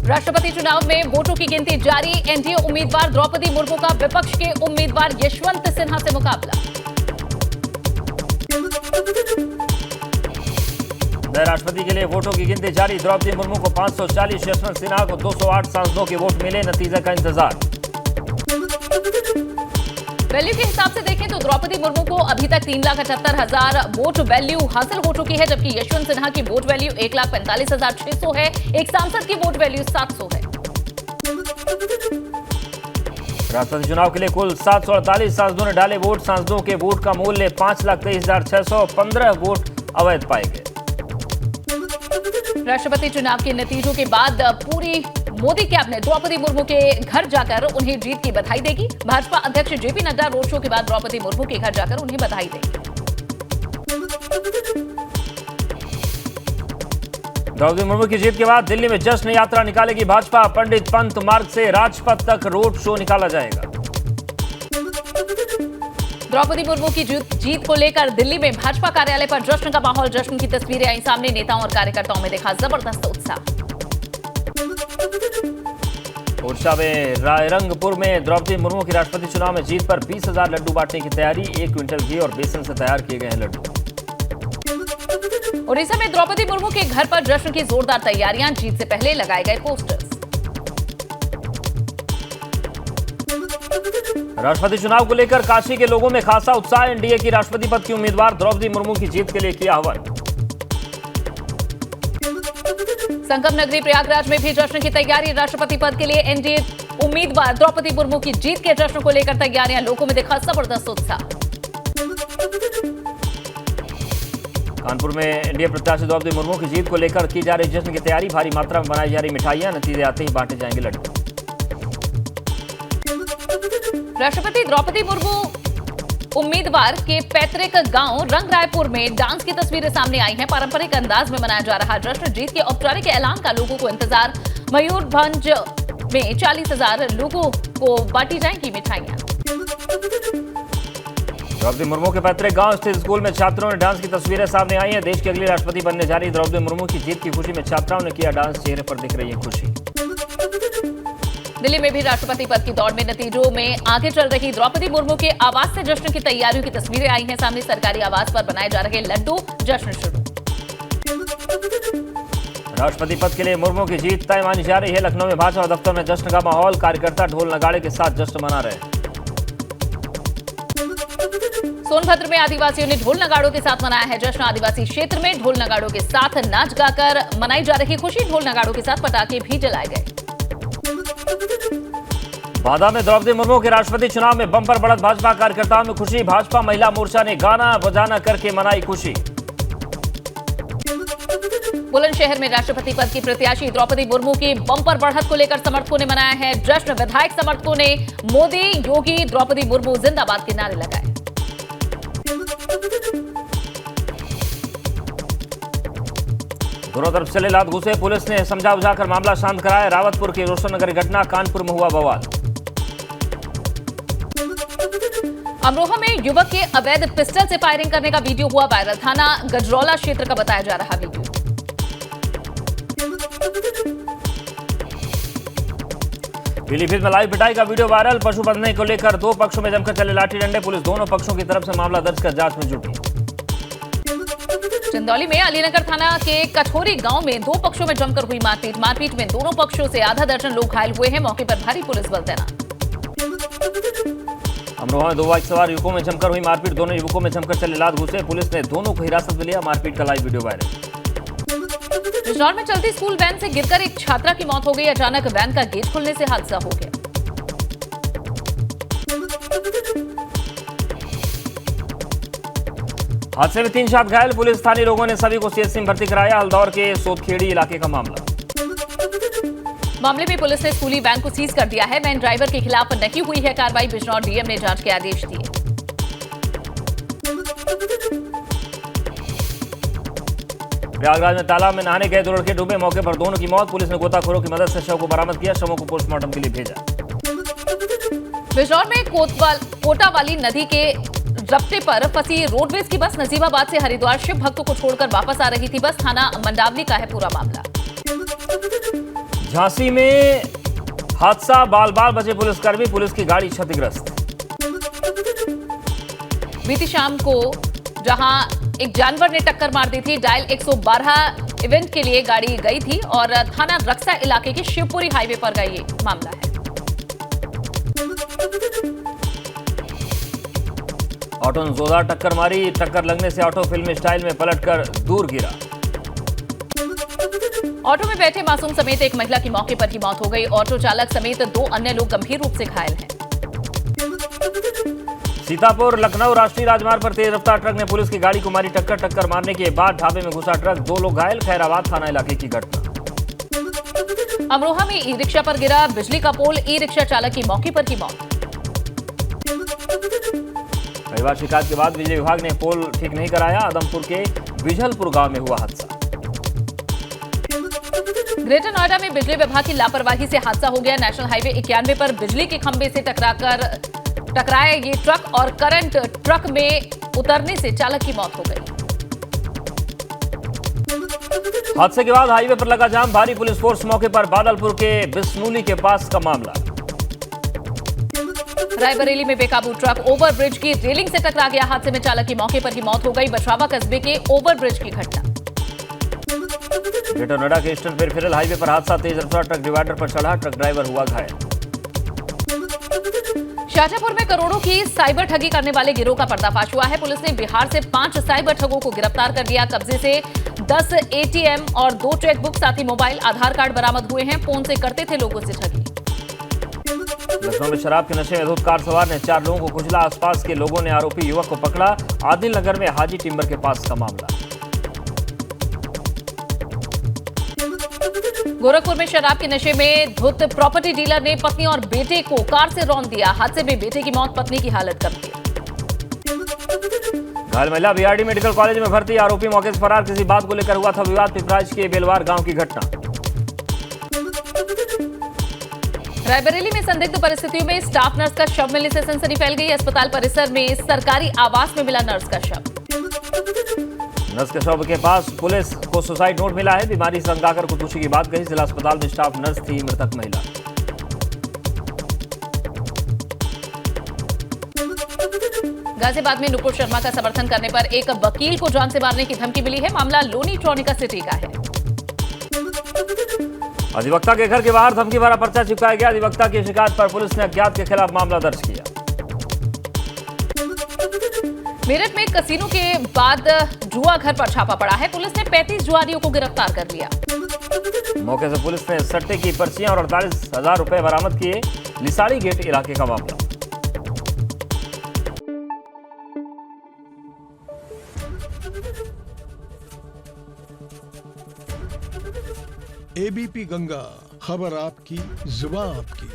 राष्ट्रपति चुनाव में वोटों की गिनती जारी। एनडीए उम्मीदवार द्रौपदी मुर्मू का विपक्ष के उम्मीदवार यशवंत सिन्हा से मुकाबला। नए राष्ट्रपति के लिए वोटों की गिनती जारी। द्रौपदी मुर्मू को 540, यशवंत सिन्हा को 208 सांसदों के वोट मिले। नतीजे का इंतजार। वैल्यू के हिसाब से देखें तो द्रौपदी मुर्मू को अभी तक 3,78,000 वोट वैल्यू हासिल हो चुकी है, जबकि यशवंत सिन्हा की वोट वैल्यू 1,45,600 है। एक सांसद की वोट वैल्यू 700 है। राष्ट्रपति चुनाव के लिए कुल 748 सांसदों ने डाले वोट। सांसदों के वोट का मूल्य 5,23,615 वोट अवैध पाए गए। राष्ट्रपति चुनाव के नतीजों के बाद पूरी मोदी कैबिनेट द्रौपदी मुर्मू के घर जाकर उन्हें जीत की बधाई देगी। भाजपा अध्यक्ष जेपी नड्डा रोड शो के बाद द्रौपदी मुर्मू के घर जाकर उन्हें बधाई देंगे। द्रौपदी मुर्मू की जीत के बाद दिल्ली में जश्न यात्रा निकालेगी भाजपा। पंडित पंत मार्ग से राजपथ तक रोड शो निकाला जाएगा। द्रौपदी मुर्मू की जीत को लेकर दिल्ली में भाजपा कार्यालय पर जश्न का माहौल। जश्न की तस्वीरें आई सामने। नेताओं और कार्यकर्ताओं में देखा जबरदस्त उत्साह। ओडिशा में रायरंगपुर में द्रौपदी मुर्मू की राष्ट्रपति चुनाव में जीत पर 20,000 लड्डू बांटने की तैयारी। 1 क्विंटल घी और बेसन से तैयार किए गए हैं लड्डू। ओडिशा में द्रौपदी मुर्मू के घर पर जश्न की जोरदार तैयारियां। जीत से पहले लगाए गए पोस्टर्स। राष्ट्रपति चुनाव को लेकर काशी के लोगों में खासा उत्साह। एनडीए की राष्ट्रपति पद की उम्मीदवार द्रौपदी मुर्मू की जीत के लिए किया आह्वान। संगम नगरी प्रयागराज में भी जश्न की तैयारी। राष्ट्रपति पद के लिए एनडीए उम्मीदवार द्रौपदी मुर्मू की जीत के जश्न को लेकर तैयारियां। लोगों में देखा जबरदस्त उत्साह। कानपुर में एनडीए प्रत्याशी द्रौपदी मुर्मू की जीत को लेकर की जा रही जश्न की तैयारी। भारी मात्रा में बनाई जा रही मिठाइयां। नतीजे आते ही बांटे जाएंगे लड्डू। राष्ट्रपति द्रौपदी मुर्मू उम्मीदवार के पैतृक गांव रंगरायपुर में डांस की तस्वीरें सामने आई हैं। पारंपरिक अंदाज में मनाया जा रहा जश्न। जीत के औपचारिक ऐलान का लोगों को इंतजार। मयूरभंज में 40,000 लोगों को बांटी जाएंगी मिठाइयां। द्रौपदी मुर्मू के पैतृक गांव स्थित स्कूल में छात्रों ने डांस की तस्वीरें सामने आई हैं। देश की अगली राष्ट्रपति बनने जा रही द्रौपदी मुर्मू की जीत की खुशी में छात्राओं ने किया डांस। चेहरे पर दिख रही है खुशी। दिल्ली में भी राष्ट्रपति पद की दौड़ में नतीजों में आगे चल रही द्रौपदी मुर्मू के आवास से जश्न की तैयारियों की तस्वीरें आई हैं सामने। सरकारी आवास पर बनाए जा रहे लड्डू। जश्न शुरू। राष्ट्रपति पद के लिए मुर्मू की जीत तय मानी जा रही है। लखनऊ में भाजपा दफ्तर में जश्न का माहौल। कार्यकर्ता ढोल नगाड़े के साथ जश्न मना रहे। सोनभद्र में आदिवासियों ने ढोल नगाड़ों के साथ मनाया है जश्न। आदिवासी क्षेत्र में ढोल नगाड़ों के साथ नाच गाकर मनाई जा रही खुशी। ढोल नगाड़ों के साथ पटाखे भी जलाए गए। बांदा में द्रौपदी मुर्मू के राष्ट्रपति चुनाव में बम्पर बढ़त। भाजपा कार्यकर्ताओं में खुशी। भाजपा महिला मोर्चा ने गाना बजाना करके मनाई खुशी। बुलंदशहर में राष्ट्रपति पद की प्रत्याशी द्रौपदी मुर्मू की बम्पर बढ़त को लेकर समर्थकों ने मनाया है जश्न। विधायक समर्थकों ने मोदी योगी द्रौपदी मुर्मू जिंदाबाद के नारे लगाए। दोनों तरफ से लात घुसे। पुलिस ने समझा बुझाकर मामला शांत कराया। रावतपुर की रोशन नगर घटना। कानपुर में हुआ बवाल। अमरोहा में युवक के अवैध पिस्टल से फायरिंग करने का वीडियो हुआ वायरल। थाना गजरौला क्षेत्र का बताया जा रहा वीडियो। पीलीभीत में लाइव पिटाई का वीडियो वायरल। पशु बंधने को लेकर 2 पक्षों में जमकर चले लाठी डंडे। पुलिस दोनों पक्षों की तरफ से मामला दर्ज कर जांच में जुटी। चंदौली में अलीनगर थाना के कठोरी गांव में 2 पक्षों में जमकर हुई मारपीट। मारपीट में दोनों पक्षों से आधा दर्जन लोग घायल हुए हैं। मौके पर भारी पुलिस बल तैनात। अमरोहा में 2 बाइक सवार युवकों में जमकर हुई मारपीट। दोनों युवकों में जमकर चले लात घुसे। पुलिस ने दोनों को हिरासत में लिया। मारपीट का लाइव वीडियो वायरल। बिजनौर में चलती स्कूल वैन से गिरकर एक छात्रा की मौत हो गई। अचानक वैन का गेट खुलने से हादसा हो गया। हादसे में 3 छात्र घायल। पुलिस स्थानीय लोगों ने सभी को सीएचसी में भर्ती कराया। हल्दौर के सोतखेड़ी इलाके का मामला। मामले में पुलिस ने स्कूली वैन को सीज कर दिया है। वैन ड्राइवर के खिलाफ नहीं हुई है कार्रवाई। बिजनौर डीएम ने जांच के आदेश दिए। प्रयागराज में तालाब में नहाने गए 2 लड़के डूबे। मौके पर दोनों की मौत। पुलिस ने गोताखोरों की मदद से शव को बरामद किया। शवों को पोस्टमार्टम के लिए भेजा। बिजनौर में कोटावाली नदी के रपटे पर फंसी रोडवेज की बस। नजीबाबाद से हरिद्वार शिव भक्तों को छोड़कर वापस आ रही थी बस। थाना मंडावली का है पूरा मामला। झांसी में हादसा, बाल बाल बचे पुलिसकर्मी, पुलिस की गाड़ी क्षतिग्रस्त। बीती शाम को जहां एक जानवर ने टक्कर मार दी थी, डायल 112 इवेंट के लिए गाड़ी गई थी और थाना रक्सा इलाके के शिवपुरी हाईवे पर का ये मामला है। ऑटो ने जोरदार टक्कर मारी, टक्कर लगने से ऑटो फिल्मी स्टाइल में पलटकर दूर गिरा। ऑटो में बैठे मासूम समेत एक महिला की मौके पर ही मौत हो गई। ऑटो चालक समेत 2 अन्य लोग गंभीर रूप से घायल हैं। सीतापुर लखनऊ राष्ट्रीय राजमार्ग पर तेज रफ्तार ट्रक ने पुलिस की गाड़ी को मारी टक्कर। टक्कर मारने के बाद ढाबे में घुसा ट्रक, 2 लोग घायल। खैराबाद थाना इलाके की घटना। अमरोहा में ई रिक्शा पर गिरा बिजली का पोल, ई रिक्शा चालक की मौके पर की मौत। कई बार शिकायत के बाद बिजली विभाग ने पोल ठीक नहीं कराया। आदमपुर के बिजलपुर गांव में हुआ हादसा। ग्रेटर नोएडा में बिजली विभाग की लापरवाही से हादसा हो गया। नेशनल हाईवे 91 पर बिजली के खंभे से टकराया ये ट्रक और करंट ट्रक में उतरने से चालक की मौत हो गई। हादसे के बाद हाईवे पर लगा जाम, भारी पुलिस फोर्स मौके पर। बादलपुर के बिस्नूली के पास का मामला। रायबरेली में बेकाबू ट्रक ओवरब्रिज की रेलिंग से टकरा गया। हादसे में चालक की मौके पर ही मौत हो गई। बछवावा कस्बे के ओवरब्रिज की घटना। ग्रेटर नोएडा के ईस्टर्न पेरिफेरल हाईवे पर हादसा, तेज रफ्तार ट्रक डिवाइडर पर चढ़ा, ट्रक ड्राइवर हुआ घायल। शाजापुर में करोड़ों की साइबर ठगी करने वाले गिरोह का पर्दाफाश हुआ है। पुलिस ने बिहार से 5 साइबर ठगों को गिरफ्तार कर लिया। कब्जे से 10 एटीएम और 2 चेकबुक, साथ ही मोबाइल, आधार कार्ड बरामद हुए हैं। फोन से करते थे लोगों से ठगी। लखनऊ में शराब के नशे में धुत कार सवार ने 4 लोगों को कुचला। आसपास के लोगों ने आरोपी युवक को पकड़ा। आदिल नगर में हाजी टिम्बर के पास का मामला। गोरखपुर में शराब के नशे में धुत प्रॉपर्टी डीलर ने पत्नी और बेटे को कार से रौंद दिया। हादसे में बेटे की मौत, पत्नी की हालत गंभीर। घायल महिला बीआरडी मेडिकल कॉलेज में भर्ती, आरोपी मौके से फरार। किसी बात को लेकर हुआ था विवाद। पिपराइच के बेलवार गांव की घटना। रायबरेली में संदिग्ध परिस्थितियों में स्टाफ नर्स का शव मिलने से सनसनी फैल गई। अस्पताल परिसर में सरकारी आवास में मिला नर्स का शव। नर्स के शव के पास पुलिस को सुसाइड नोट मिला है। बीमारी से तंग आकर खुदकुशी की बात कही। जिला अस्पताल में स्टाफ नर्स थी मृतक महिला। गाजियाबाद में नुपुर शर्मा का समर्थन करने पर एक वकील को जान से मारने की धमकी मिली है। मामला लोनी ट्रॉनिका सिटी का है। अधिवक्ता के घर के बाहर धमकी भरा पर्चा चिपकाया गया। अधिवक्ता की शिकायत पर पुलिस ने अज्ञात के खिलाफ मामला दर्ज किया। मेरठ में कसीनो के बाद जुआ घर पर छापा पड़ा है। पुलिस ने 35 जुआरियों को गिरफ्तार कर लिया। मौके से पुलिस ने सट्टे की पर्चियां और 48,000 रुपए बरामद किए। लिसाड़ी गेट इलाके का मामला। एबीपी गंगा, खबर आपकी, जुबान आपकी।